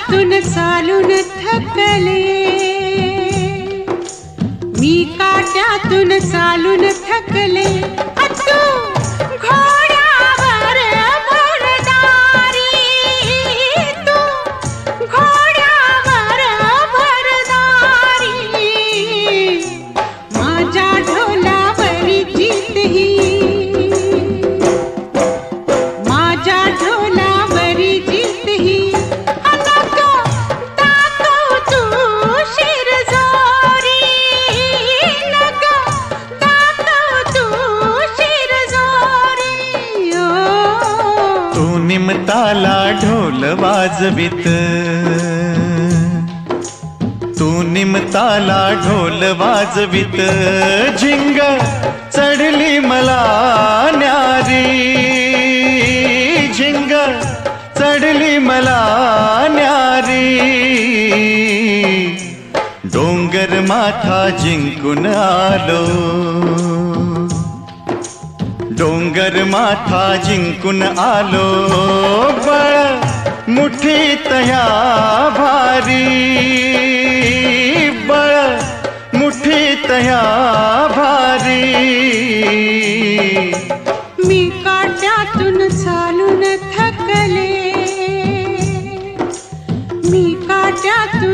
काट्यातून चालून थकले, मी काट्यातून चालून थकले, तू घोड्यावर भरदारी, तू घोड्यावर भरदारी, माझ्या ढोलावरी जीत ही, माझ्या ढोलावरी जीत ही, नको दाखव तू शिरजोरी, नको दाखव तू शिरजोरी, तू निमताला ढोल वाजवित, तू निमताला ढोल वाजवित, झिंग चढली मला न्यारी, झिंग चढली मला न्यारी, डोंगर माथा जिंकून आलो, डोंगर माथा जिंकून आलो, बळ मुठीत ह्या भारी, बळ मुठीत ह्या भारी, मी काट्यातून चालून थकले, मी काट्यातून